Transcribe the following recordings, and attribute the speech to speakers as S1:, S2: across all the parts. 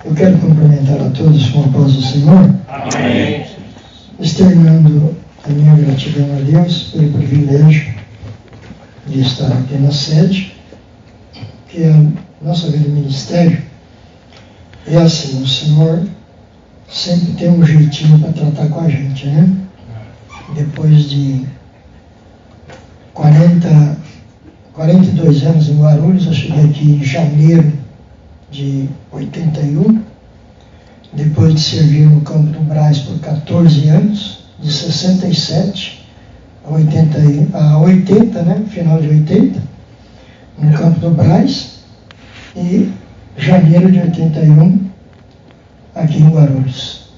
S1: Eu quero cumprimentar a todos com a paz do Senhor.
S2: Amém.
S1: Externando a minha gratidão a Deus pelo privilégio de estar aqui na sede, que é a nossa vida de ministério. É assim, o Senhor sempre tem um jeitinho para tratar com a gente, né? Depois de 42 anos em Guarulhos, eu cheguei aqui em janeiro de 81, depois de servir no Campo do Brás por 14 anos, de 67 a 80, né? Final de 80, no Campo do Brás, e janeiro de 81, aqui em Guarulhos.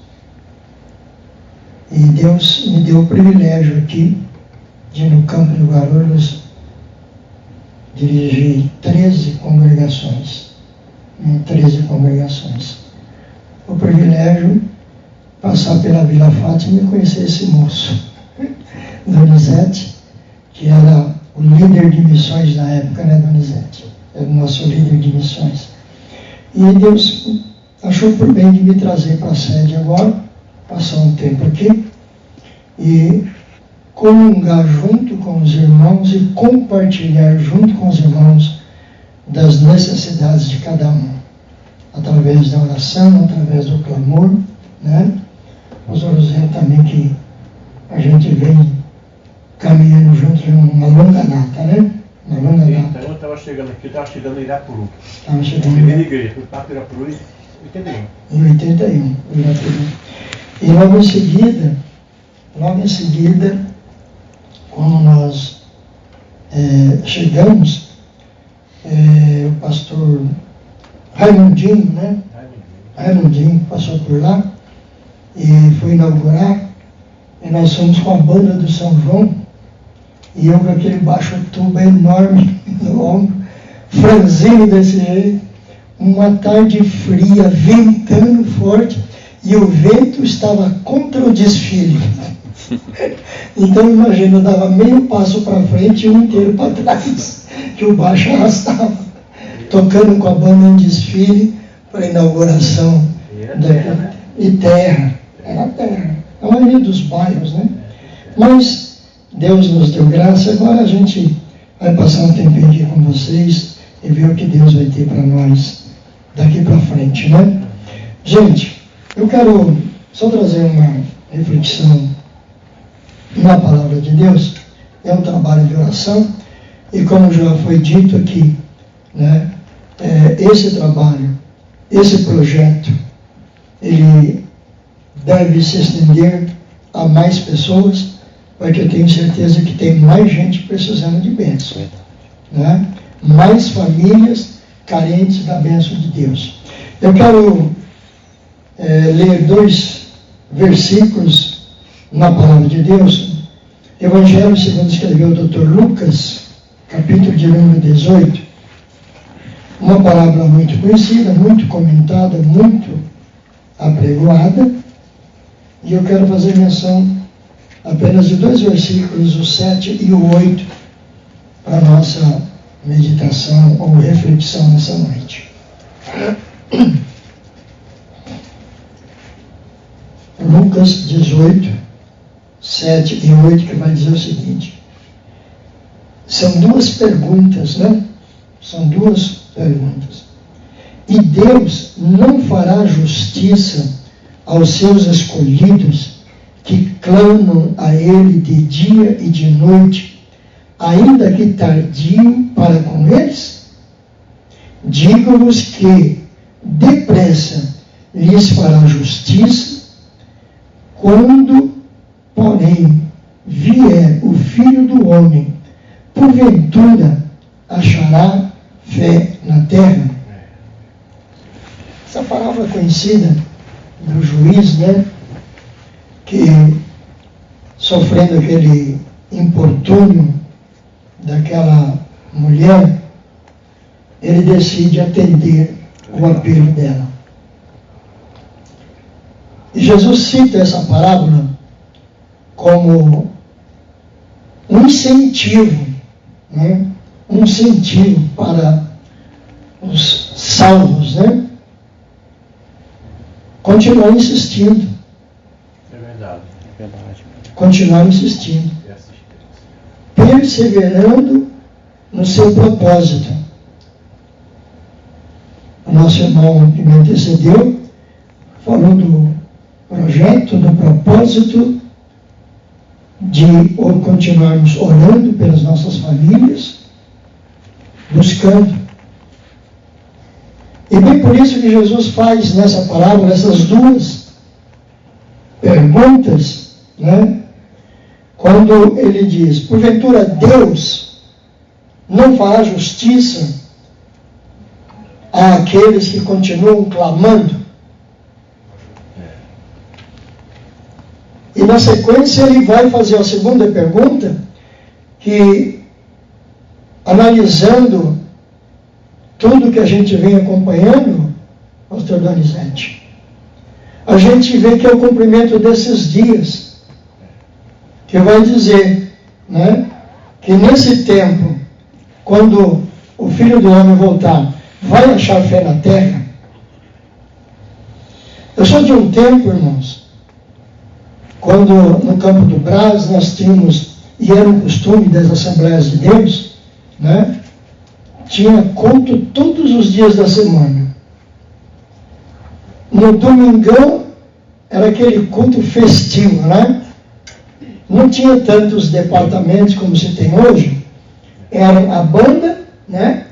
S1: E Deus me deu o privilégio aqui de, no Campo de Guarulhos, dirigir 13 congregações. O privilégio de passar pela Vila Fátima e conhecer esse moço, Donizete, que era o líder de missões na época, né, Donizete? Era o nosso líder de missões. E Deus achou por bem de me trazer para a sede agora, passar um tempo aqui, e comungar junto com os irmãos e compartilhar junto com os irmãos das necessidades de cada um, através da oração, através do clamor, né? Os Rosé também, que a gente vem caminhando junto em uma longa data, né? Uma longa data.
S2: Eu estava chegando aqui, eu estava chegando em Irapuru.
S1: Estava chegando
S2: Primeira igreja, fui para Irapuru em 81.
S1: Em 81, Irapuru. E logo em seguida, quando nós chegamos, o pastor Raimundinho, né? Raimundinho passou por lá e foi inaugurar, e nós fomos com a banda do São João, e eu com aquele baixo tuba enorme no ombro, franzino desse jeito, uma tarde fria, ventando forte, e o vento estava contra o desfile. Então imagina, eu dava meio passo para frente e um inteiro para trás, que o baixo arrastava, tocando com a banda em desfile para a inauguração e terra. Era terra, a maioria dos bairros, né? Mas Deus nos deu graça. Agora a gente vai passar um tempinho aqui com vocês e ver o que Deus vai ter para nós daqui para frente, né? Gente, eu quero só trazer uma reflexão na palavra de Deus. É um trabalho de oração, e como já foi dito aqui, né, esse trabalho, esse projeto, ele deve se estender a mais pessoas, porque eu tenho certeza que tem mais gente precisando de bênção, né? Mais famílias carentes da bênção de Deus. Eu quero ler 2 versículos na palavra de Deus. Evangelho segundo escreveu o Dr. Lucas, capítulo de número 18. Uma palavra muito conhecida, muito comentada, muito apregoada. E eu quero fazer menção apenas de 2 versículos, o 7 e o 8, para a nossa meditação ou reflexão nessa noite. Lucas 18, 7 e 8, que vai dizer o seguinte. São 2 perguntas, né? São 2 perguntas. E Deus não fará justiça aos seus escolhidos que clamam a Ele de dia e de noite, ainda que tardio para com eles? Digo-vos que depressa lhes fará justiça, quando, porém, vier o Filho do Homem, porventura achará fé na terra? Essa palavra conhecida do juiz, né, que sofrendo aquele importúnio daquela mulher, ele decide atender o apelo dela. E Jesus cita essa parábola como um incentivo, né? Um incentivo para os salvos, né? continuar insistindo.
S2: É verdade.
S1: Continuar insistindo. Perseverando no seu propósito. O nosso irmão que me antecedeu falou do projeto, do propósito de continuarmos orando pelas nossas famílias, buscando. E bem por isso que Jesus faz nessa parábola essas duas perguntas, né? Quando ele diz, porventura Deus não fará justiça àqueles que continuam clamando? E na sequência ele vai fazer a segunda pergunta, que analisando tudo que a gente vem acompanhando, pastor Donizete, a gente vê que é o cumprimento desses dias, que vai dizer, né, que nesse tempo, quando o Filho do Homem voltar, vai achar fé na terra. Eu sou de um tempo, irmãos, quando no Campo do Brás nós tínhamos, e era um costume das Assembleias de Deus, né, tinha culto todos os dias da semana. No domingão era aquele culto festivo, né? Não tinha tantos departamentos como se tem hoje. Era a banda, né,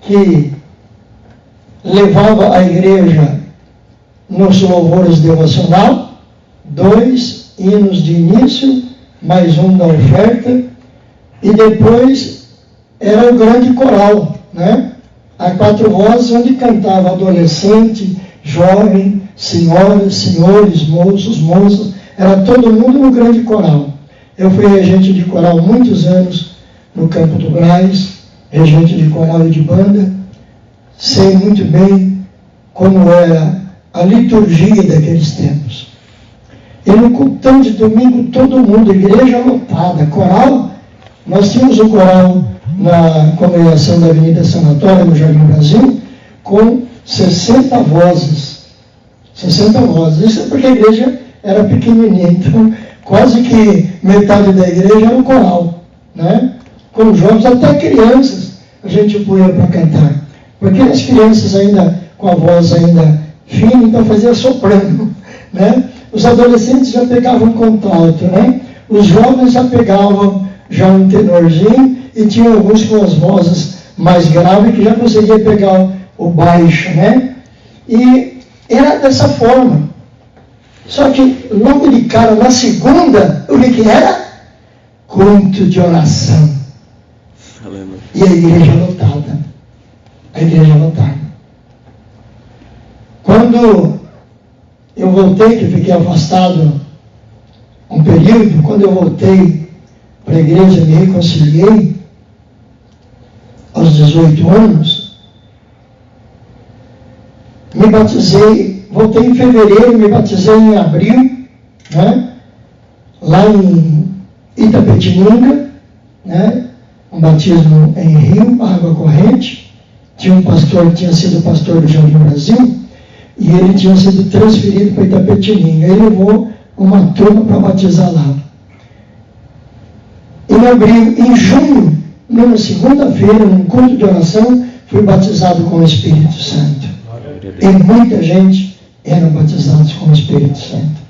S1: que levava a igreja nos louvores devocional, 2 hinos de início, mais um da oferta, e depois era o grande coral, né? A 4 vozes, onde cantava adolescente, jovem, senhoras, senhores, moços, moças, era todo mundo no grande coral. Eu fui regente de coral muitos anos no Campo do Brás, regente de coral e de banda, sei muito bem como era a liturgia daqueles tempos. E no cultão de domingo, todo mundo, igreja lotada, coral. Nós tínhamos um coral na congregação da Avenida Sanatória, no Jardim Brasil, com 60 vozes. 60 vozes. Isso é porque a igreja era pequenininha, então quase que metade da igreja era um coral, né? Com jovens, até crianças, a gente punha para cantar. Porque as crianças ainda, com a voz ainda fina, então fazia soprano, né? Os adolescentes já pegavam contralto, né? Os jovens já pegavam já um tenorzinho, e tinha alguns com as vozes mais graves que já conseguia pegar o baixo, né? E era dessa forma. Só que logo de cara, na segunda, o que era? Culto de oração. Aleluia. E a igreja lotada. A igreja lotada. Quando eu voltei, que fiquei afastado um período, quando eu voltei para a igreja, me reconciliei aos 18 anos, me batizei, voltei em fevereiro, me batizei em abril, né, lá em Itapetininga, né, um batismo em rio, água corrente. Tinha um pastor que tinha sido pastor do Jardim Brasil, e ele tinha sido transferido para Itapetininga. Ele levou uma turma para batizar lá. Em abril, em junho, numa segunda-feira, num culto de oração, fui batizado com o Espírito Santo. E muita gente eram batizados com o Espírito Santo.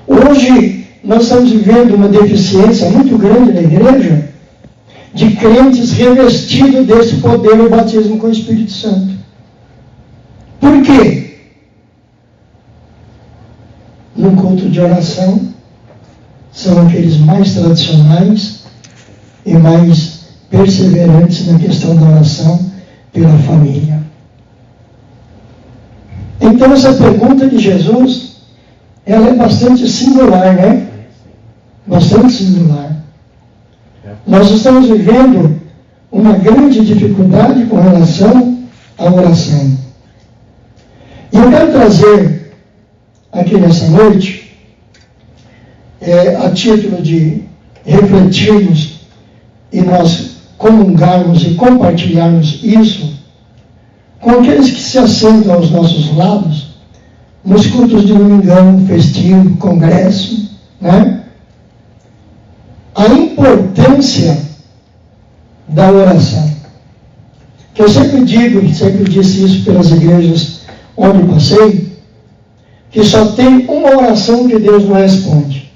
S1: Hoje, nós estamos vivendo uma deficiência muito grande na igreja de crentes revestidos desse poder do batismo com o Espírito Santo. Por quê? No culto de oração, são aqueles mais tradicionais e mais perseverantes na questão da oração pela família. Então, essa pergunta de Jesus, ela é bastante singular, né? Bastante singular. Nós estamos vivendo uma grande dificuldade com relação à oração. E eu quero trazer aqui nessa noite, a título de refletirmos e nós comungarmos e compartilharmos isso com aqueles que se assentam aos nossos lados, nos cultos de domingão, festivo, congresso, né? A importância da oração. Que eu sempre digo, sempre disse isso pelas igrejas onde passei, que só tem uma oração que Deus não responde.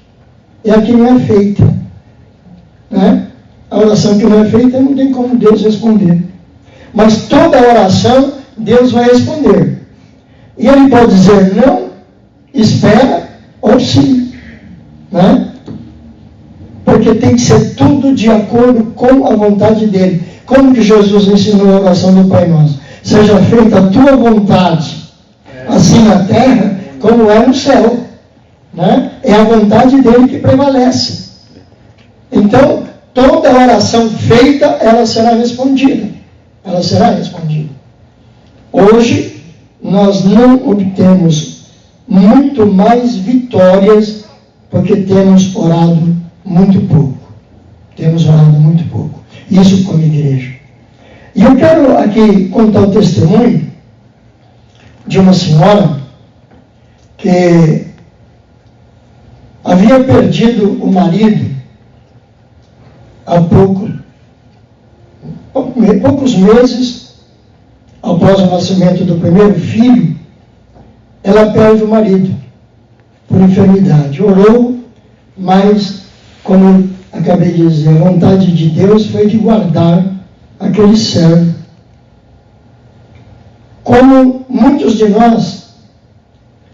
S1: E a que não é feita. Né? A oração que não é feita não tem como Deus responder. Mas toda oração Deus vai responder. E Ele pode dizer não, espera ou sim. Né? Porque tem que ser tudo de acordo com a vontade dEle. Como que Jesus ensinou a oração do Pai Nosso? Seja feita a tua vontade, assim na terra, como é no céu. Né? É a vontade dEle que prevalece. Então, toda oração feita, ela será respondida. Ela será respondida. Hoje, nós não obtemos muito mais vitórias porque temos orado muito pouco. Temos orado muito pouco. Isso como igreja. E eu quero aqui contar o testemunho de uma senhora que havia perdido o marido há poucos meses após o nascimento do primeiro filho. Ela perde o marido por enfermidade. Orou, mas, como acabei de dizer, a vontade de Deus foi de guardar aquele servo. Como muitos de nós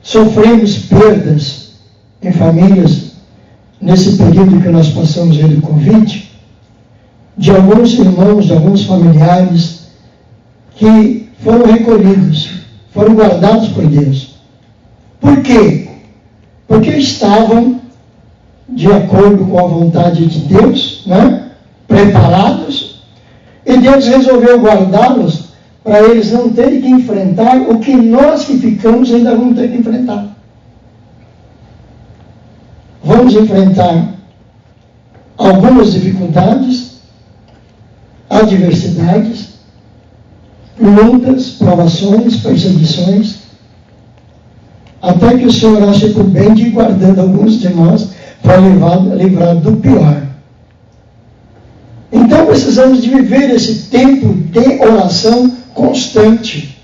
S1: sofremos perdas em famílias nesse período que nós passamos aí do Covid, de alguns irmãos, de alguns familiares que foram recolhidos, foram guardados por Deus. Por quê? Porque estavam de acordo com a vontade de Deus, né? Preparados, e Deus resolveu guardá-los para eles não terem que enfrentar o que nós que ficamos ainda vamos ter que enfrentar. Vamos enfrentar algumas dificuldades, adversidades, lutas, provações, perseguições, até que o Senhor ache por bem de ir guardando alguns de nós para livrar do pior. Então precisamos de viver esse tempo de oração constante.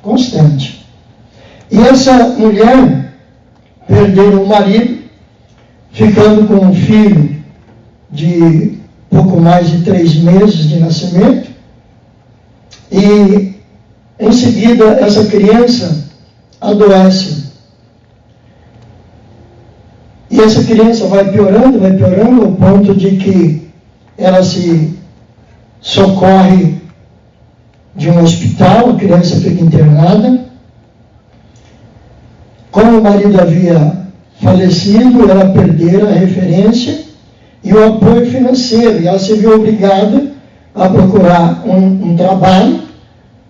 S1: Constante. E essa mulher perdeu o marido, ficando com um filho de pouco mais de 3 meses de nascimento. E em seguida essa criança adoece. E essa criança vai piorando ao ponto de que ela se socorre de um hospital, a criança fica internada. Como o marido havia falecido, ela perdera a referência e o apoio financeiro, e ela se viu obrigada a procurar um trabalho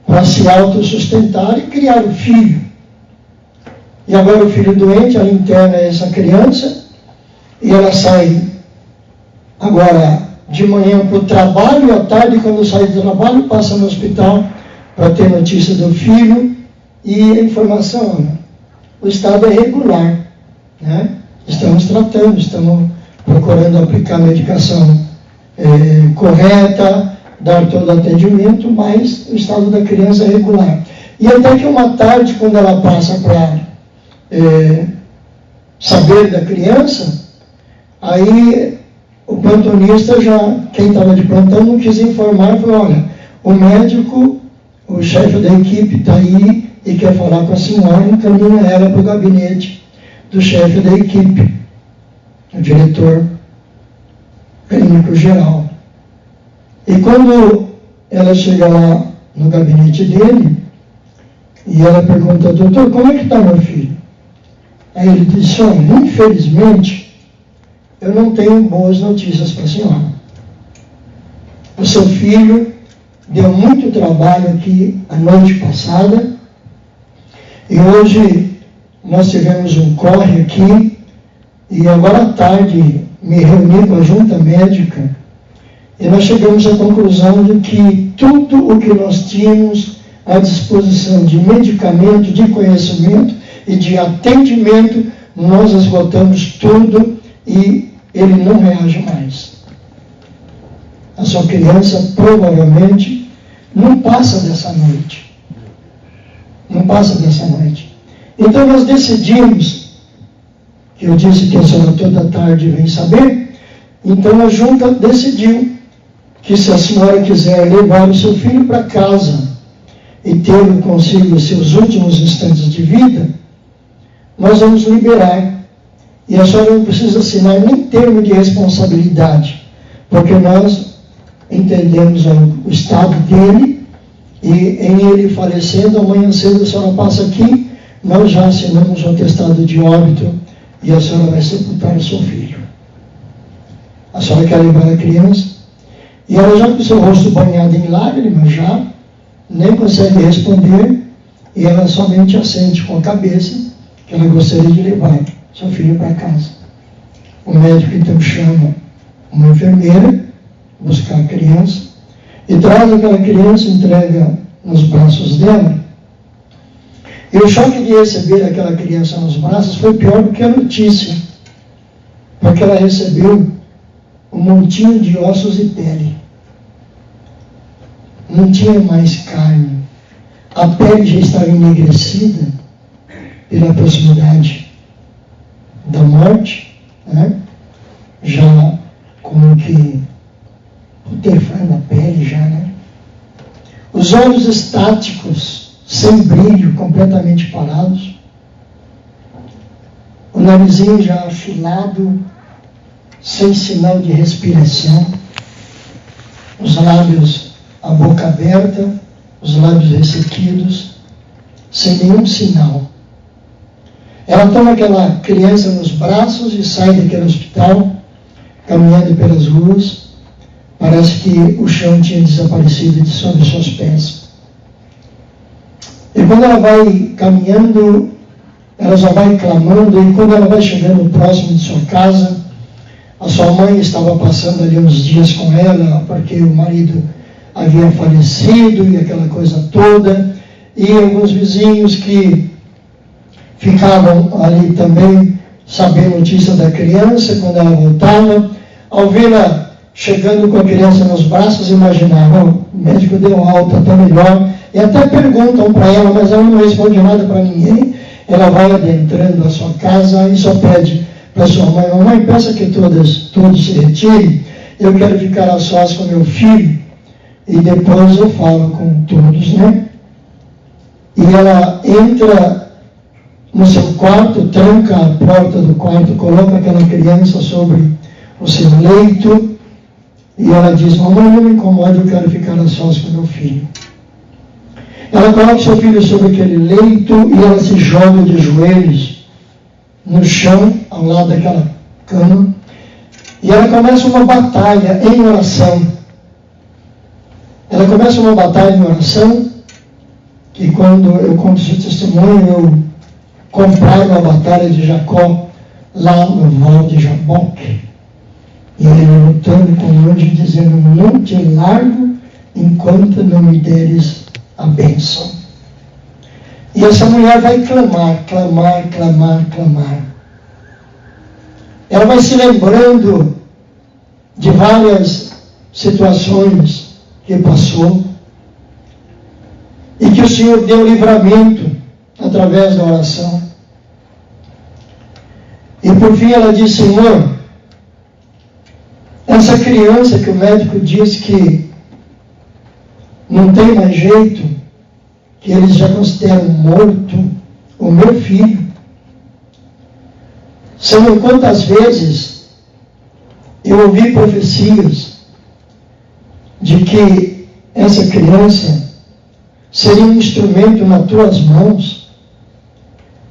S1: para se autossustentar e criar o filho. E agora o filho doente, ela interna essa criança e ela sai agora de manhã para o trabalho, e à tarde, quando sai do trabalho, passa no hospital para ter notícia do filho e a informação. O estado é regular, né? Estamos tratando, estamos procurando aplicar a medicação correta, dar todo o atendimento, mas o estado da criança é regular. E até que uma tarde, quando ela passa para saber da criança, aí o plantonista quem estava de plantão não quis informar, falou: olha, o médico, o chefe da equipe está aí e quer falar com a senhora, encaminha ela para o gabinete do chefe da equipe, o diretor clínico geral. E quando ela chega lá no gabinete dele, e ela pergunta: doutor, como é que está meu filho? Aí ele disse: olha, infelizmente, eu não tenho boas notícias para a senhora. O seu filho deu muito trabalho aqui a noite passada, e hoje nós tivemos um corre aqui, e agora à tarde me reuni com a junta médica, e nós chegamos à conclusão de que tudo o que nós tínhamos à disposição de medicamento, de conhecimento, e de atendimento, nós esgotamos tudo e ele não reage mais. A sua criança provavelmente não passa dessa noite. Não passa dessa noite. Então nós decidimos, que eu disse que a senhora toda tarde vem saber, então a junta decidiu que se a senhora quiser levar o seu filho para casa e ter consigo os seus últimos instantes de vida, nós vamos liberar. E a senhora não precisa assinar nem termo de responsabilidade, porque nós entendemos o estado dele, e em ele falecendo, amanhã cedo a senhora passa aqui, nós já assinamos o atestado de óbito e a senhora vai sepultar o seu filho. A senhora quer levar a criança? E ela já com o seu rosto banhado em lágrimas, já nem consegue responder, e ela somente assente com a cabeça que ela gostaria de levar seu filho para casa. O médico então chama uma enfermeira, buscar a criança, e traz aquela criança, entrega nos braços dela. E o choque de receber aquela criança nos braços foi pior do que a notícia, porque ela recebeu um montinho de ossos e pele. Não tinha mais carne. A pele já estava enegrecida pela proximidade da morte, né? Já como que o teflon na pele já, né? Os olhos estáticos, sem brilho, completamente parados. O narizinho já afilado, sem sinal de respiração. Os lábios, a boca aberta, os lábios ressequidos, sem nenhum sinal. Ela toma aquela criança nos braços e sai daquele hospital, caminhando pelas ruas. Parece que o chão tinha desaparecido de sob os seus pés. E quando ela vai caminhando, ela já vai clamando, e quando ela vai chegando próximo de sua casa, a sua mãe estava passando ali uns dias com ela, porque o marido havia falecido e aquela coisa toda, e alguns vizinhos que ficavam ali também sabendo a notícia da criança. Quando ela voltava, ao vê-la chegando com a criança nos braços, imaginavam: o médico deu alta, está melhor, e até perguntam para ela, mas ela não responde nada para ninguém. Ela vai adentrando a sua casa e só pede para sua mãe: mamãe, peça que todos se retirem, eu quero ficar a sós com meu filho, e depois eu falo com todos, né? E ela entra no seu quarto, tranca a porta do quarto, coloca aquela criança sobre o seu leito, e ela diz: mamãe, não me incomode, eu quero ficar a sós com meu filho. Ela coloca seu filho sobre aquele leito e ela se joga de joelhos no chão, ao lado daquela cama, e ela começa uma batalha em oração. Ela começa uma batalha em oração, que quando eu conto esse testemunho, eu comparo a batalha de Jacó lá no Val de Jaboque, e ele lutando com o anjo, dizendo: não te largo enquanto não me deres a bênção. E essa mulher vai clamar, clamar, clamar, clamar. Ela vai se lembrando de várias situações que passou, e que o Senhor deu livramento através da oração. E por fim ela diz: Senhor, essa criança que o médico diz que não tem mais jeito, que eles já consideram morto, o meu filho. Senhor, quantas vezes eu ouvi profecias de que essa criança seria um instrumento nas tuas mãos,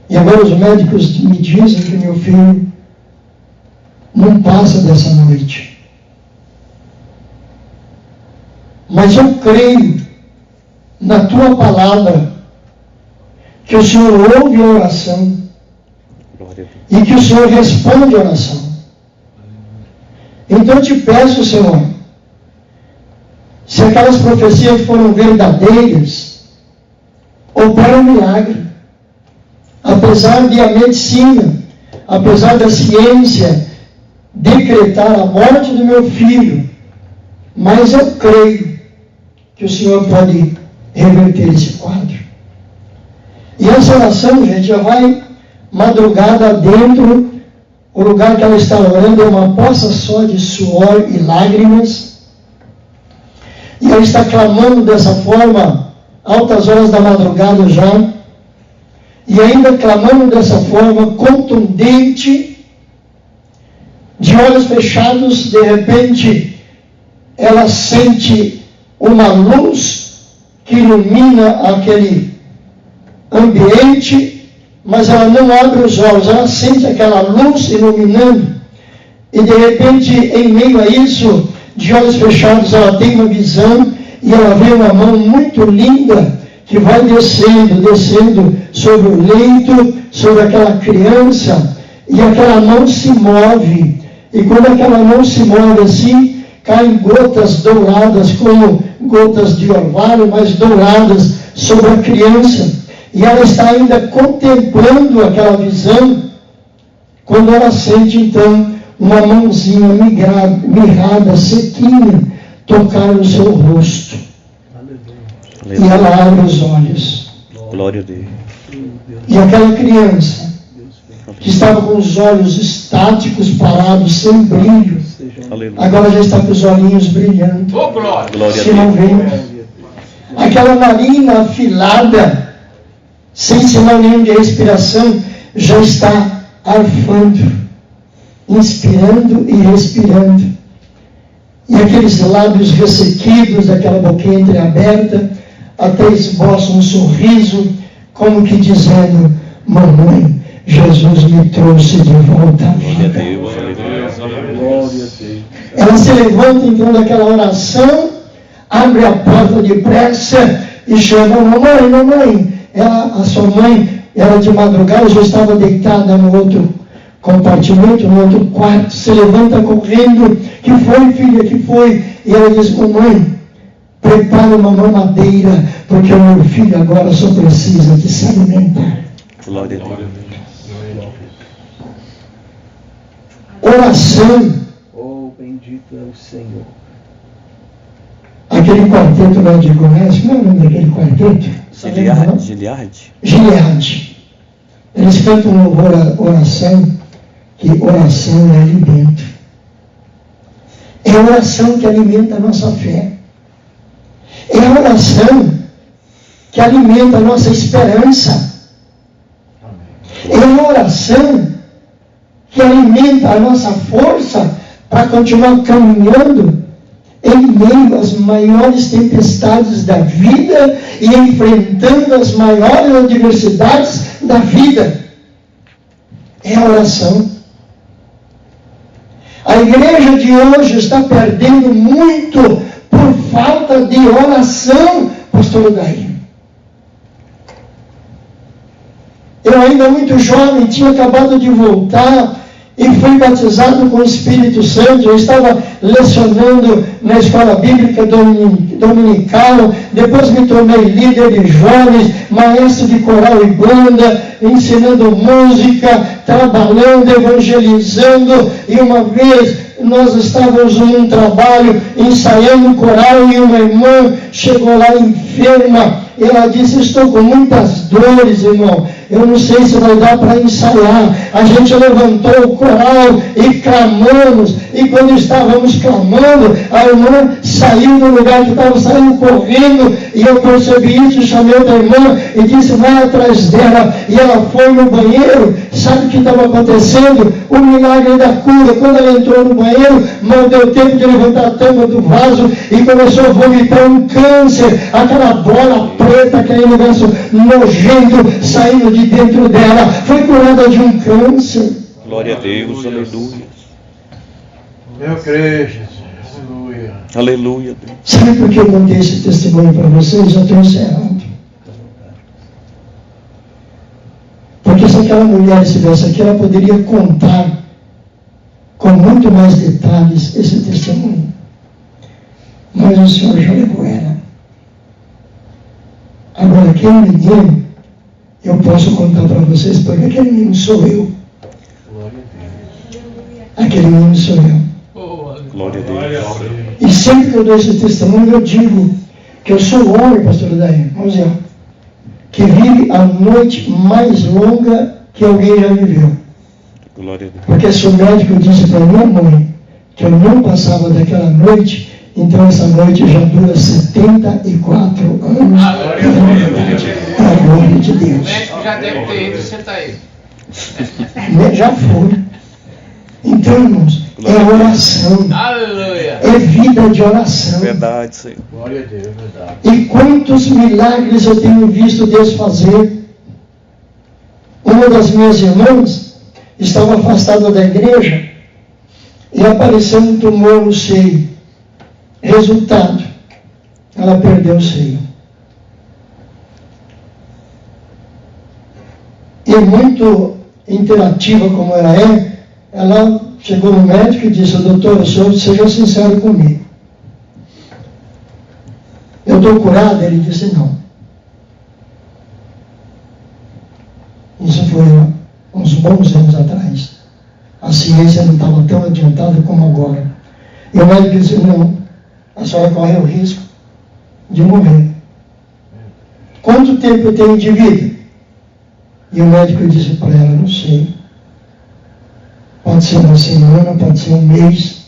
S1: e agora os médicos me dizem que meu filho não passa dessa noite. Mas eu creio na tua palavra que o Senhor ouve a oração e que o Senhor responde a oração. Então eu te peço, Senhor, se aquelas profecias foram verdadeiras, opera um milagre. Apesar apesar de a medicina, apesar da ciência decretar a morte do meu filho, mas eu creio que o Senhor pode reverter esse quadro. E essa oração, gente, já vai madrugada dentro. O lugar que ela está orando é uma poça só de suor e lágrimas. E ela está clamando dessa forma, altas horas da madrugada já, e ainda clamando dessa forma contundente, de olhos fechados. De repente, ela sente uma luz que ilumina aquele ambiente, mas ela não abre os olhos, ela sente aquela luz iluminando, e de repente, em meio a isso, de olhos fechados, ela tem uma visão, e ela vê uma mão muito linda, que vai descendo sobre o leito, sobre aquela criança, e aquela mão se move, e quando aquela mão se move assim, caem gotas douradas, como gotas de orvalho, mas douradas sobre a criança, e ela está ainda contemplando aquela visão, quando ela sente então uma mãozinha mirrada, sequinha, tocar no seu rosto. Aleluia. E ela abre os olhos.
S3: Glória a Deus.
S1: E aquela criança, que estava com os olhos estáticos, parados, sem brilho, aleluia, agora já está com os olhinhos brilhando, se movendo. Aquela narina afilada, sem sinal nenhum de respiração, já está arfando, inspirando e respirando. E aqueles lábios ressequidos, aquela boquinha entreaberta, até esboça um sorriso, como que dizendo: mamãe, Jesus me trouxe de volta à vida. Ela se levanta então daquela oração, abre a porta depressa e chama: mamãe, mamãe. A sua mãe, ela de madrugada já estava deitada no outro compartimento, no outro quarto, se levanta correndo: que foi, filha, que foi? E ela diz: mamãe, prepara uma mamadeira, porque o meu filho agora só precisa de se alimentar.
S3: Glória a Deus.
S1: Oração.
S4: Oh, bendito é o Senhor.
S1: Aquele quarteto lá de Goiás, como é o nome daquele quarteto? Gileade. Eles cantam um louvor à oração, que oração é alimento. É a oração que alimenta a nossa fé. É a oração que alimenta a nossa esperança. É a oração que alimenta a nossa força para continuar caminhando em meio às maiores tempestades da vida e enfrentando as maiores adversidades da vida. É a oração. A igreja de hoje está perdendo muito por falta de oração, pastor Daí. Eu ainda muito jovem, tinha acabado de voltar e fui batizado com o Espírito Santo. Eu estava lecionando na escola bíblica dominical, depois me tornei líder de jovens, maestro de coral e banda, ensinando música, trabalhando, evangelizando, e uma vez nós estávamos num trabalho, ensaiando coral, e uma irmã chegou lá enferma, e ela disse: estou com muitas dores, irmão, eu não sei se vai dar para ensaiar. A gente levantou o coral e clamamos, e quando estávamos clamando, a irmã saiu do lugar que estava, saindo correndo, e eu percebi isso, chamei outra irmã e disse: vai atrás dela. E ela foi no banheiro. Sabe o que estava acontecendo? O milagre da cura. Quando ela entrou no banheiro, não deu tempo de levantar a tampa do vaso e começou a vomitar um câncer, aquela bola preta, aquele negócio nojento saindo de dentro dela. Foi curada de um câncer.
S3: Glória a Deus, aleluia.
S2: Eu creio, Jesus. Aleluia.
S3: Aleluia.
S1: Sabe por que eu contei esse testemunho para vocês? Já estou encerrando. Porque se aquela mulher estivesse aqui, ela poderia contar com muito mais detalhes esse testemunho. Mas o Senhor já levou ela. Agora, aquele menino Eu posso contar para vocês, porque aquele menino sou eu.
S2: Glória a Deus.
S1: Aquele menino sou eu.
S3: Glória a Deus.
S1: E sempre que eu dou esse testemunho, eu digo que eu sou o homem, pastor Daí, vamos ver, que vive a noite mais longa que alguém já viveu.
S3: Glória a Deus.
S1: Porque se o médico disse para minha mãe que eu não passava daquela noite, então essa noite já dura 74 anos. A glória de Deus.
S5: O médico já deve ter ido, senta aí.
S1: Já foi. Então, irmãos, é oração.
S5: Aleluia.
S1: É vida de oração.
S3: Verdade, Senhor.
S2: Glória a Deus, verdade.
S1: E quantos milagres eu tenho visto Deus fazer. Uma das minhas irmãs estava afastada da igreja e apareceu um tumor no seio. Resultado, ela perdeu o seio. E muito interativa como ela é, ela chegou no médico e disse: doutor, o senhor seja sincero comigo. Eu estou curado? Ele disse: não. Isso foi uns bons anos atrás. A ciência não estava tão adiantada como agora. E o médico disse: não, a senhora corre o risco de morrer. Quanto tempo eu tenho de vida? E o médico disse para ela: não sei. Pode ser uma semana, pode ser um mês,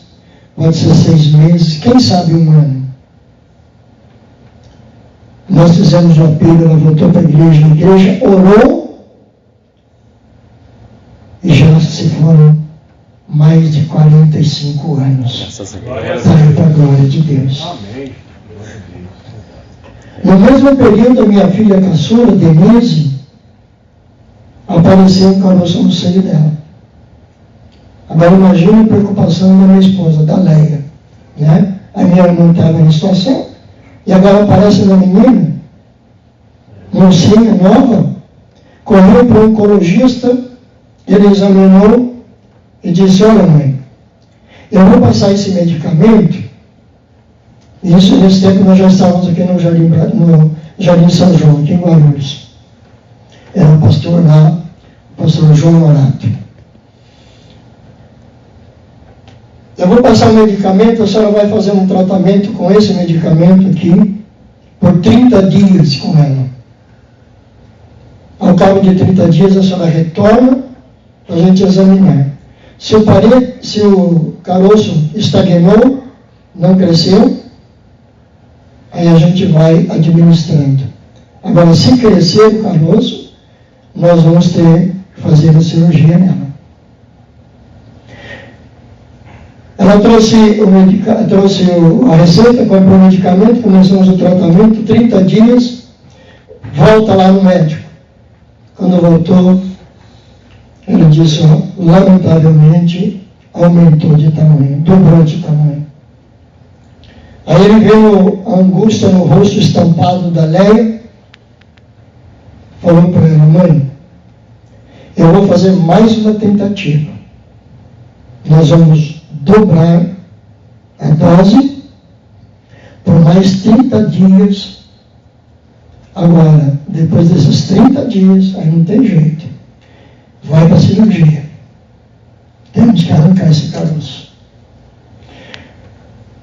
S1: pode ser 6 meses, quem sabe um ano. Nós fizemos o apelo, ela voltou para a igreja orou, e já se foram mais de 45 anos.
S3: Graças a
S1: Para a glória de Deus.
S2: Amém. Glória a Deus.
S1: No mesmo período, a minha filha caçula, Denise, apareceu um caroço no seio dela. Agora imagine a preocupação da minha esposa, da Leia. Né? A minha irmã estava em situação, e agora aparece uma menina, mocinha nova, correu para o oncologista, ele examinou e disse: olha, mãe, eu vou passar esse medicamento. Isso nesse tempo nós já estávamos aqui no Jardim São João, aqui em Guarulhos. Era o pastor lá, o pastor João Morato. Eu vou passar o medicamento, a senhora vai fazer um tratamento com esse medicamento aqui, por 30 dias com ela. Ao cabo de 30 dias, a senhora retorna para a gente examinar. Se o caroço estagnou, não cresceu, aí a gente vai administrando. Agora, se crescer o caroço, nós vamos ter que fazer a cirurgia nela. Ela trouxe a receita, comprou o medicamento, começamos o tratamento, 30 dias, volta lá no médico. Quando voltou, ele disse: lamentavelmente, aumentou de tamanho, dobrou de tamanho. Aí ele viu a angústia no rosto estampado da Leia, falou para ela: mãe, eu vou fazer mais uma tentativa. Nós vamos dobrar a dose por mais 30 dias. Agora, depois desses 30 dias, aí não tem jeito. Vai para a cirurgia. Temos que arrancar esse caroço.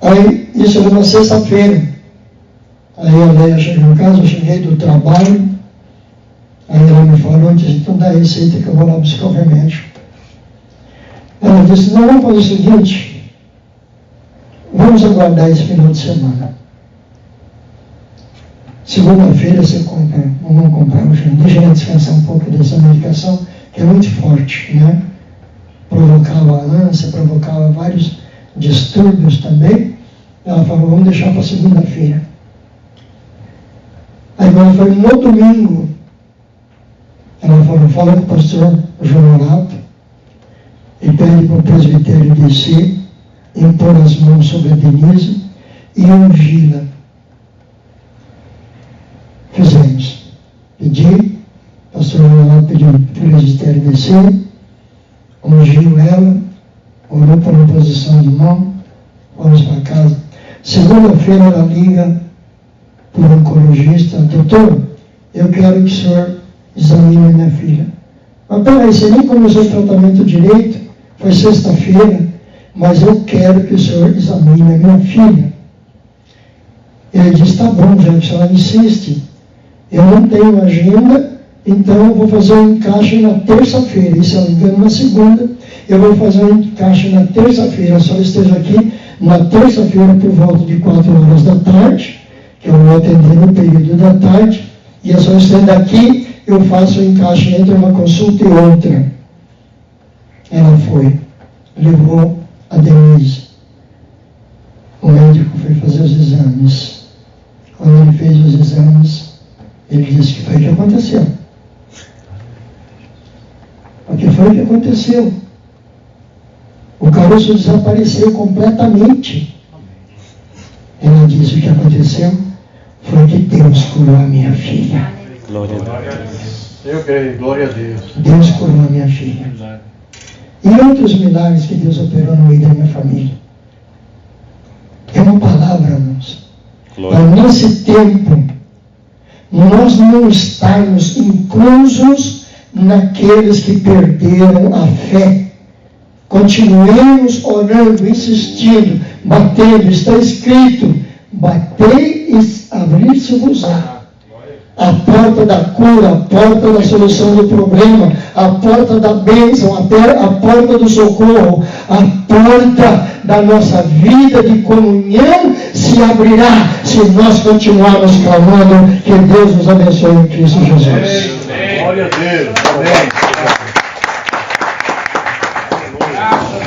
S1: Aí, isso era uma sexta-feira. Aí a Leia chegou em casa, eu cheguei do trabalho. Aí ela me falou, disse: então dá a receita que eu vou lá buscar o remédio. Ela disse: não, vamos fazer o seguinte, vamos aguardar esse final de semana. Segunda-feira você compra, vamos comprar hoje, deixa ela descansar um pouco dessa medicação, que é muito forte, né? Provocava ânsia, provocava vários distúrbios também. Ela falou: vamos deixar para segunda-feira. Aí quando foi no domingo, ela falou: fala com o pastor João Morato e pede para o presbitério descer, impor as mãos sobre a Denise e ungí-la. Fizemos. Pedi, o pastor João Morato pediu para o presbitério descer, ungiu ela, orou para a imposição de mão, vamos para casa. Segunda-feira ela liga para o oncologista: doutor, eu quero que o senhor examine minha filha. Mas peraí, você nem começou o tratamento direito, foi sexta-feira, mas eu quero que o senhor examine a minha filha. Ele disse, tá bom, já que a senhora insiste, eu não tenho agenda, então eu vou fazer um encaixe na terça-feira, e se eu não me engano na segunda, eu vou fazer um encaixe na terça-feira, a senhora esteja aqui na terça-feira por volta de 4 horas da tarde, que eu vou atender no período da tarde, e a senhora estando aqui, eu faço o encaixe entre uma consulta e outra. Ela foi, levou a Denise. O médico foi fazer os exames. Quando ele fez os exames, ele disse que foi o que aconteceu. O que foi o que aconteceu? O caroço desapareceu completamente. Ela disse o que aconteceu foi que Deus curou a minha filha.
S3: Glória a Deus.
S2: Eu creio, glória a Deus.
S1: Deus curou a minha filha. E outros milagres que Deus operou no meio da minha família. É uma palavra, irmãos. Mas nesse tempo, nós não estarmos inclusos naqueles que perderam a fé. Continuemos orando, insistindo, batendo. Está escrito, batei e abrir-se-vos-á. A porta da cura, a porta da solução do problema, a porta da bênção, a porta do socorro, a porta da nossa vida de comunhão se abrirá se nós continuarmos clamando. Que Deus nos abençoe em Cristo Jesus.
S2: Glória a Deus.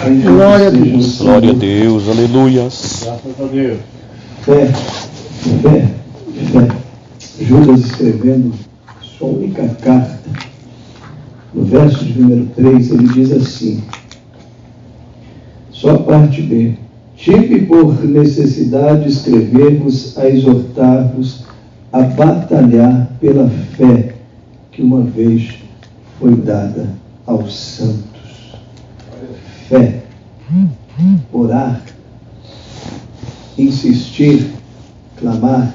S2: Amém.
S4: Glória a Deus.
S3: Glória a Deus, aleluias.
S2: Graças a Deus.
S6: Fé, fé, fé. Judas escrevendo sua única carta, no verso de número 3, ele diz assim, só a parte B, tive por necessidade escrever-vos a exortar-vos a batalhar pela fé que uma vez foi dada aos santos. Fé, orar, insistir, clamar.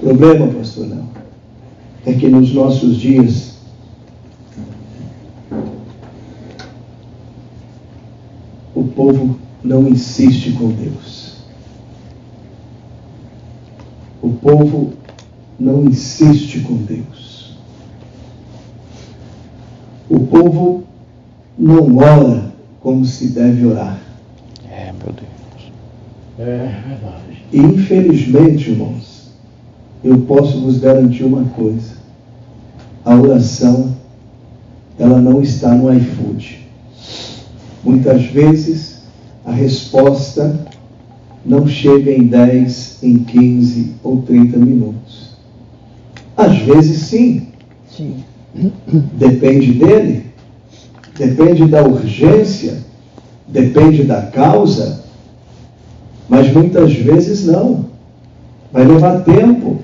S6: O problema, pastor, não, é que nos nossos dias o povo não insiste com Deus. O povo não insiste com Deus. O povo não ora como se deve orar.
S3: É, meu Deus.
S2: É verdade.
S6: E infelizmente, irmãos, eu posso vos garantir uma coisa. A oração, ela não está no iFood. Muitas vezes, a resposta não chega em 10, em 15 ou 30 minutos. Às vezes, sim.
S1: Sim.
S6: Depende dele. Depende da urgência. Depende da causa. Mas muitas vezes não. Vai levar tempo.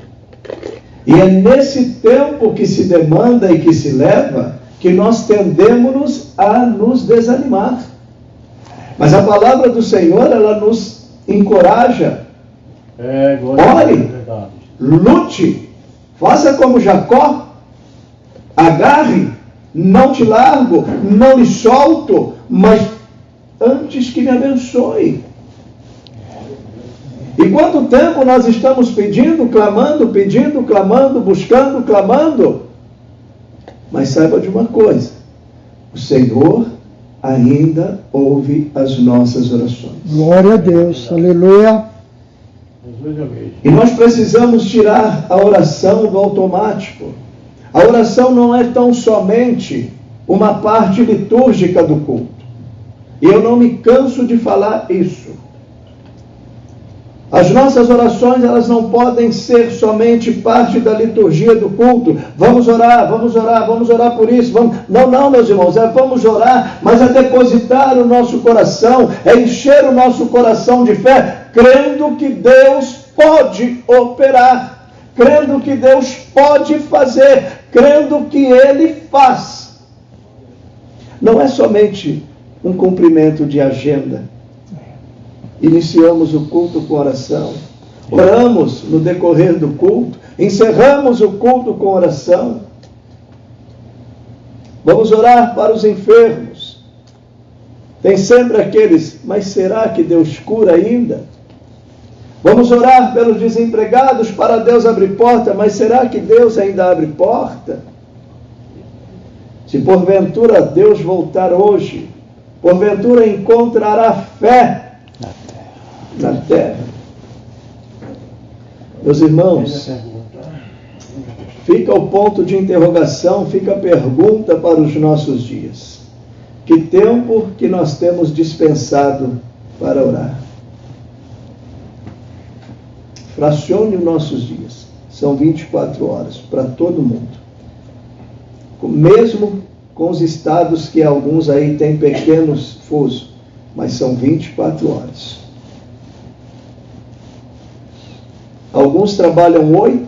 S6: E é nesse tempo que se demanda e que se leva que nós tendemos a nos desanimar. Mas a palavra do Senhor, ela nos encoraja.
S2: É, glória a
S6: Ore,
S2: Deus, verdade.
S6: lute, faça como Jacó, agarre, não te largo, não lhe solto, mas antes que me abençoe. E quanto tempo nós estamos pedindo, clamando, buscando, clamando? Mas saiba de uma coisa, o Senhor ainda ouve as nossas orações.
S1: Glória a Deus, aleluia.
S2: Jesus é mesmo.
S6: E nós precisamos tirar a oração do automático. A oração não é tão somente uma parte litúrgica do culto. E eu não me canso de falar isso. As nossas orações, elas não podem ser somente parte da liturgia do culto. Vamos orar por isso. Não, meus irmãos, vamos orar, mas é depositar o nosso coração, é encher o nosso coração de fé, crendo que Deus pode operar, crendo que Deus pode fazer, crendo que Ele faz. Não é somente um cumprimento de agenda. Iniciamos o culto com oração, oramos no decorrer do culto, encerramos o culto com oração, Vamos orar para os enfermos. Tem sempre aqueles, mas será que Deus cura ainda? Vamos orar pelos desempregados para Deus abrir porta, mas será que Deus ainda abre porta? Se porventura Deus voltar hoje, porventura encontrará fé na terra. Meus irmãos, fica o ponto de interrogação, fica a pergunta para os nossos dias. Que tempo que nós temos dispensado para orar? Fracione os nossos dias. São 24 horas para todo mundo. Mesmo com os estados que alguns aí têm pequenos fusos, mas são 24 horas. Alguns trabalham 8,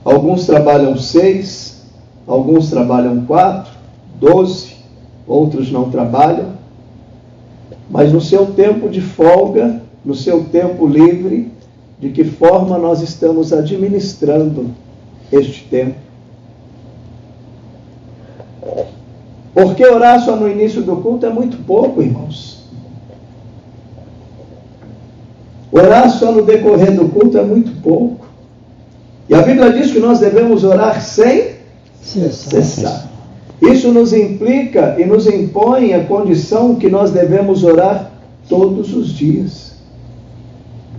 S6: alguns trabalham 6, alguns trabalham 4, 12, outros não trabalham, mas no seu tempo de folga, no seu tempo livre, de que forma nós estamos administrando este tempo? Porque orar só no início do culto é muito pouco, irmãos. Orar só no decorrer do culto é muito pouco. E a Bíblia diz que nós devemos orar sem cessar. Isso nos implica e nos impõe a condição que nós devemos orar todos os dias.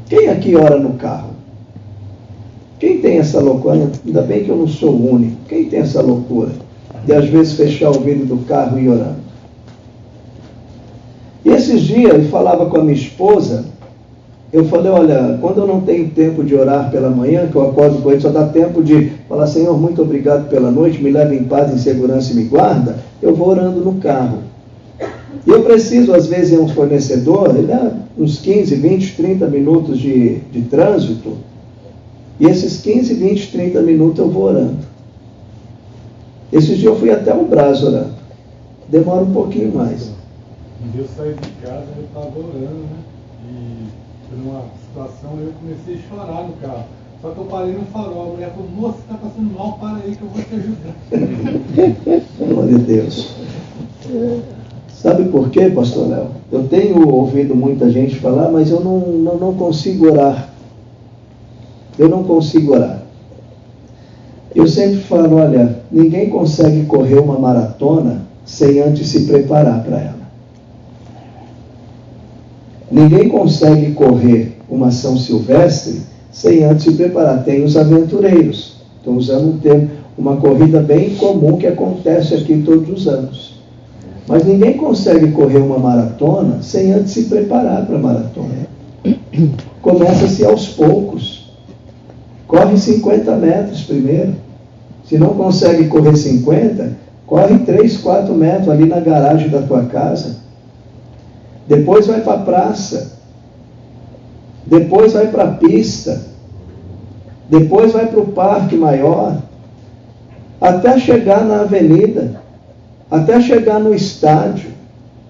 S6: Quem aqui ora no carro? Quem tem essa loucura? Ainda bem que eu não sou o único. Quem tem essa loucura de às vezes fechar o vidro do carro e ir orando? E esses dias eu falava com a minha esposa, eu falei, olha, quando eu não tenho tempo de orar pela manhã, que eu acordo com ele, só dá tempo de falar, Senhor, muito obrigado pela noite, me leva em paz, em segurança e me guarda, eu vou orando no carro. E eu preciso, às vezes, ir a um fornecedor, ele dá uns 15, 20, 30 minutos de trânsito, e esses 15, 20, 30 minutos eu vou orando. Esses dias eu fui até o Brás orando. Demora um pouquinho mais.
S7: Um dia eu saí de casa, eu estava orando, né? E por uma situação eu comecei a chorar no carro. Só que eu parei no farol. A mulher falou, moça, você está passando mal, para aí que eu vou te ajudar.
S6: Glória a Deus. Sabe por quê, pastor Léo? Eu tenho ouvido muita gente falar, mas eu não consigo orar. Eu não consigo orar. Eu sempre falo, olha, ninguém consegue correr uma maratona sem antes se preparar para ela. Ninguém consegue correr uma São Silvestre sem antes se preparar. Tem os aventureiros. Estou usando um termo, uma corrida bem comum que acontece aqui todos os anos. Mas ninguém consegue correr uma maratona sem antes se preparar para a maratona. Começa-se aos poucos. Corre 50 metros primeiro. Se não consegue correr 50, corre 3, 4 metros ali na garagem da tua casa. Depois vai para a praça. Depois vai para a pista. Depois vai para o parque maior. Até chegar na avenida. Até chegar no estádio.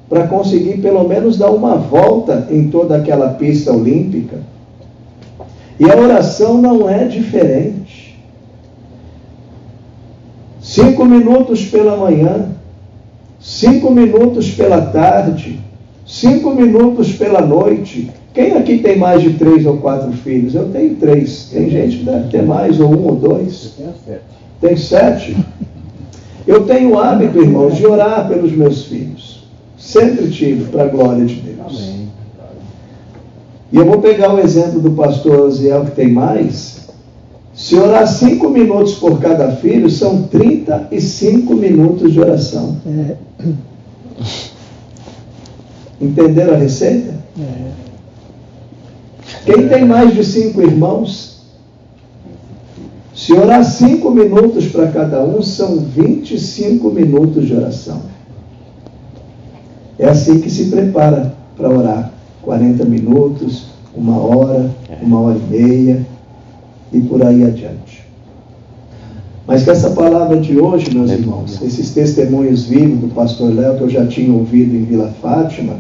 S6: Para conseguir pelo menos dar uma volta em toda aquela pista olímpica. E a oração não é diferente. 5 minutos pela manhã, 5 minutos pela tarde, 5 minutos pela noite. Quem aqui tem mais de 3 ou 4 filhos? Eu tenho 3. Tem gente que deve ter mais, ou 1 ou 2.
S2: Eu tenho 7.
S6: Tem 7? Eu tenho o hábito, irmãos, de orar pelos meus filhos. Sempre tive, para a glória de Deus.
S2: Amém.
S6: E eu vou pegar o exemplo do pastor Oziel, que tem mais. Se orar 5 minutos por cada filho, são 35 minutos de oração. Entenderam a receita? Quem tem mais de 5 irmãos, se orar 5 minutos para cada um, são 25 minutos de oração. É assim que se prepara para orar. 40 minutos, 1 hora, 1h30 e por aí adiante. Mas que essa palavra de hoje, meus irmãos, esses testemunhos vivos do pastor Léo, que eu já tinha ouvido em Vila Fátima,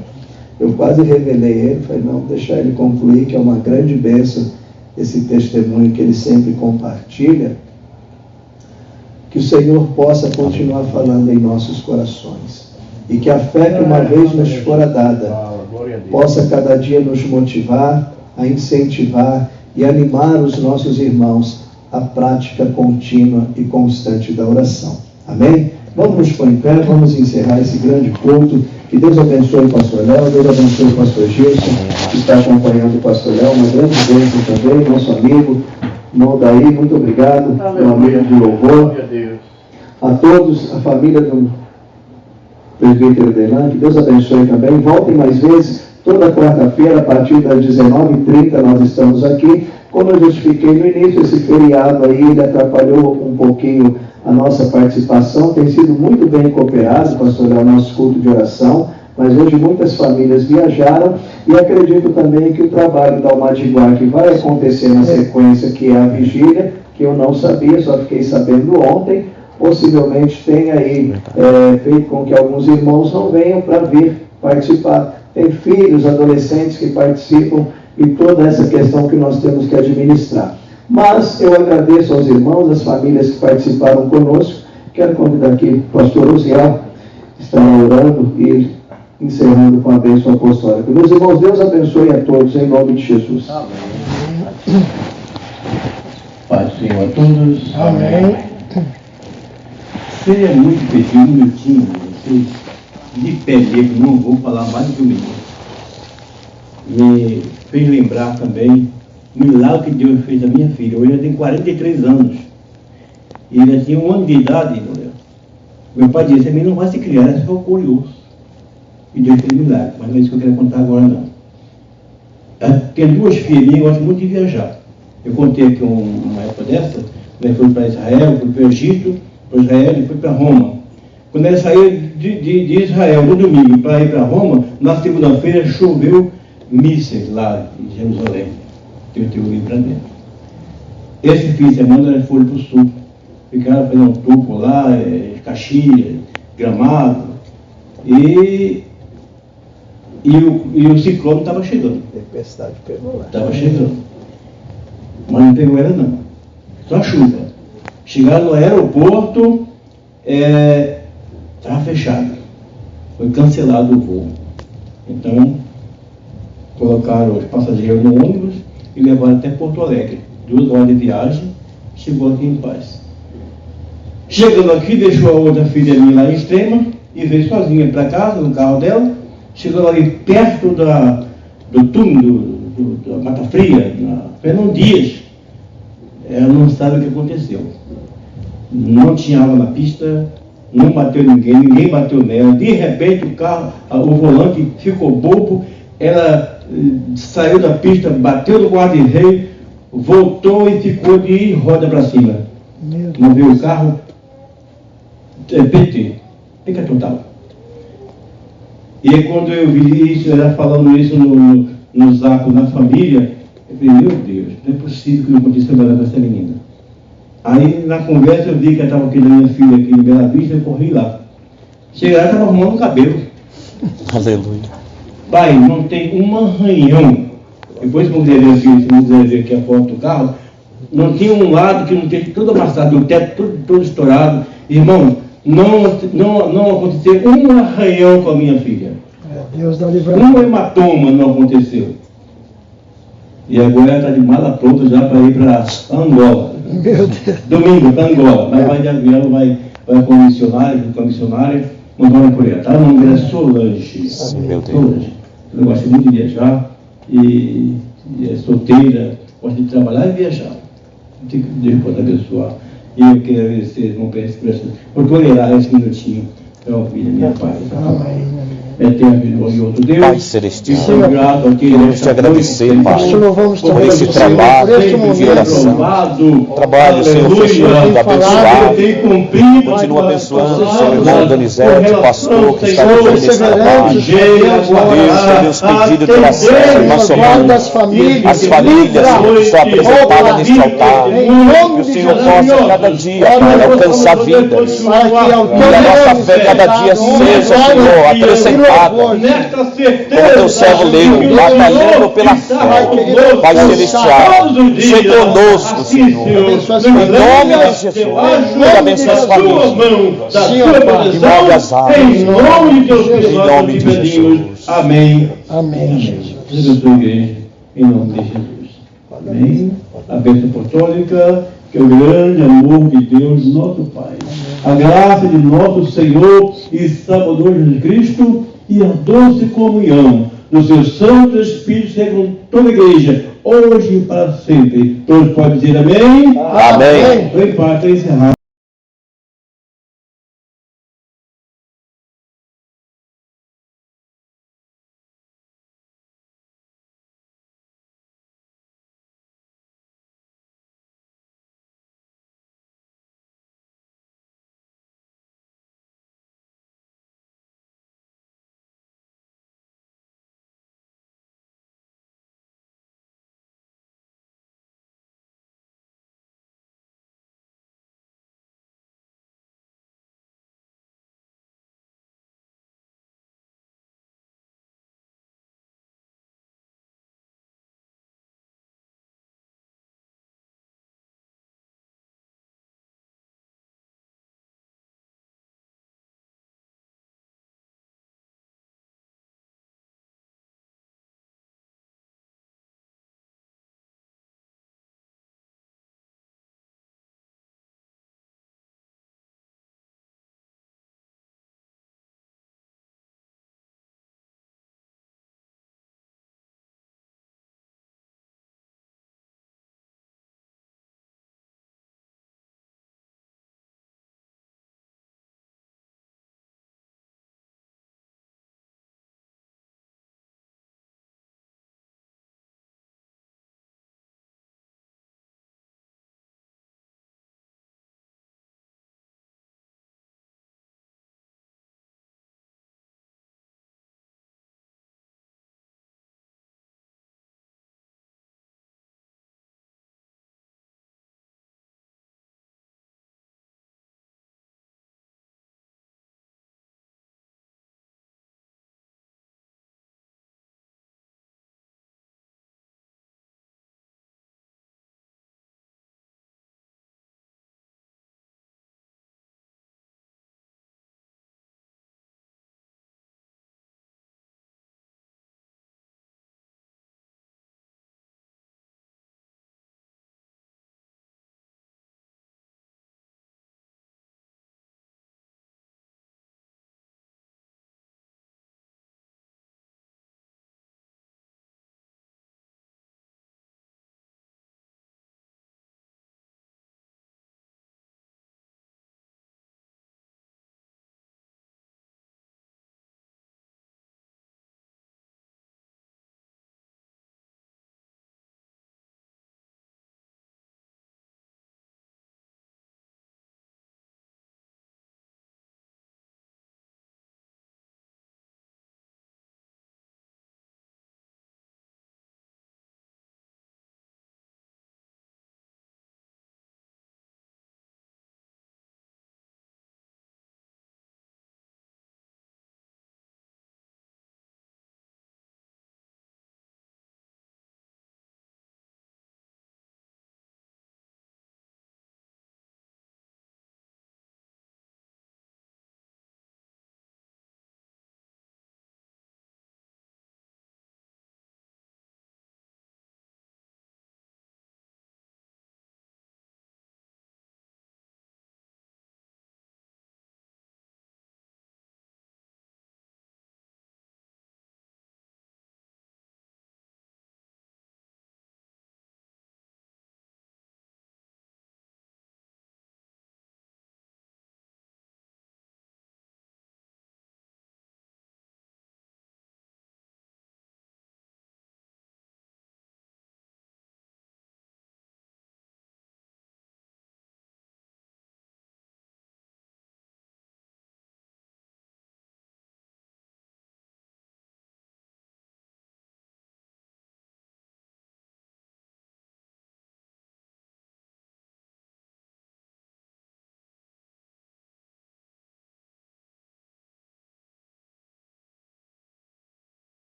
S6: eu quase revelei ele, falei, não, deixar ele concluir, que é uma grande bênção esse testemunho que ele sempre compartilha. que o Senhor possa continuar falando em nossos corações. E que a fé que uma vez nos fora dada possa cada dia nos motivar, a incentivar e animar os nossos irmãos à prática contínua e constante da oração. Amém? Vamos nos pôr em pé, vamos encerrar esse grande culto. Que Deus abençoe o pastor Léo, Deus abençoe o pastor Gilson, que está acompanhando o pastor Léo, uma grande bênção também, nosso amigo, irmão Daí, muito obrigado, meu amigo de louvor. A todos, a família do presbítero Delan, que Deus abençoe também. Voltem mais vezes, toda quarta-feira, a partir das 19h30, nós estamos aqui. Como eu justifiquei no início, esse feriado aí, ele atrapalhou um pouquinho a nossa participação, tem sido muito bem cooperado, pastor, é o nosso culto de oração, mas hoje muitas famílias viajaram e acredito também que o trabalho da Almadiguá, que vai acontecer na sequência, que é a vigília, que eu não sabia, só fiquei sabendo ontem, possivelmente tenha aí feito com que alguns irmãos não venham para vir participar. Tem filhos, adolescentes que participam e toda essa questão que nós temos que administrar. Mas eu agradeço aos irmãos, às famílias que participaram conosco. Quero convidar aqui o pastor Osiel, que está orando e encerrando com a bênção apostólica. Meus irmãos, Deus abençoe a todos, em nome de Jesus.
S2: Amém. Paz do Senhor a todos.
S1: Amém.
S8: Seria muito pedir um minutinho, vocês, de pé mesmo, não vou falar mais do que um minuto. Me fez lembrar também o milagre que Deus fez da minha filha. Hoje ela tem 43 anos. E ela tinha 1 ano de idade. Meu pai disse, a menina não vai se criar, ela ficou curioso. E Deus fez milagre, mas não é isso que eu quero contar agora não. Ela tem 2 filhinhas e gosta muito de viajar. Eu contei aqui uma época dessa, ela foi para Israel, foi para o Egito, para Israel e foi para Roma. Quando ela saiu de Israel no domingo para ir para Roma, na segunda-feira choveu mísseis lá em Jerusalém. Que eu tive para dentro. Esse fim de semana eles foram para o sul. Ficaram fazendo um topo lá, Caxias, Gramado. E o ciclone estava chegando.
S6: Tempestade pegou lá.
S8: Estava chegando. Mas não pegou ela não. Só chuva. Chegaram no aeroporto, estava fechado. Foi cancelado o voo. Então, colocaram os passageiros no ônibus e levaram até Porto Alegre. 2 horas de viagem, chegou aqui em paz. Chegando aqui, deixou a outra filha minha lá em Extrema e veio sozinha para casa, no carro dela. Chegando ali perto do túnel, da Mata Fria, na Fernão Dias. Ela não sabe o que aconteceu. Não tinha água na pista, não bateu ninguém bateu nela. De repente o volante ficou bobo, ela saiu da pista, bateu no guarda-reio, voltou e ficou de roda para cima. Não viu o carro? PT, fica total. E aí, quando eu vi isso, ela falando isso no zap na família, eu falei, meu Deus, não é possível que não aconteceu nada com essa menina. Aí na conversa eu vi que ela estava aqui da minha filha aqui em Bela Vista, eu corri lá. Cheguei lá e estava arrumando o cabelo.
S3: Aleluia.
S8: Pai, não tem um arranhão. Depois, quando quiser ver aqui a foto do carro, não tinha um lado que não teve tudo amassado, o teto todo estourado. Irmão, não aconteceu um arranhão com a minha filha.
S1: Deus dá livramento.
S8: Um hematoma não aconteceu. E agora ela está de mala pronta já para ir para Angola.
S1: Meu Deus.
S8: Domingo, para Angola. Mas vai de avião, vai com a missionária, não vão por ela. Tá? O nome dela é Solange.
S3: Meu Deus.
S8: Solange. Ela gosta muito de viajar e é solteira, gosta de trabalhar e viajar. Deus pode abençoar. E eu quero agradecer, irmão Pérez, por tolerar esse minutinho para ouvir a minha paz.
S1: Amém.
S8: Eterno e outro Deus.
S3: Pai celestial,
S8: Senhor, grato aqui
S3: queremos te agradecer, Pai,
S1: Te louvamos
S3: por
S1: também,
S3: esse
S1: Senhor,
S3: trabalho
S1: por este
S3: de
S1: momento.
S3: oração. Trabalho, Senhor, que o Senhor tem abençoado. Continua abençoando o seu irmão Donizete, pastor, que está fazendo esse trabalho. Deus, Deus, pedido de oração, irmã Solange, as famílias, Senhor, que estão apresentadas neste altar. Que o Senhor possa cada dia, Pai, alcançar vidas. E a nossa fé cada dia seja, Senhor, acrescentada nada.
S8: nesta
S3: Como
S8: certeza,
S3: teu servo leu, batalhando pela fé, Pai Celestial, ser conosco, Senhor. Em nome de Jesus, que abençoe as famílias, que move as almas,
S8: em nome de Deus,
S3: em nome de Jesus.
S8: Amém.
S1: Amém.
S8: Deus abençoe a igreja, em nome de Jesus. Amém. A bênção apostólica, que é o grande amor de Deus, nosso Pai, a graça de nosso Senhor e Salvador Jesus Cristo e a doce comunhão do seu Santo Espírito seja com toda a igreja, hoje e para sempre. Todos podem dizer amém?
S3: Amém.
S8: Estou em parte, encerrado.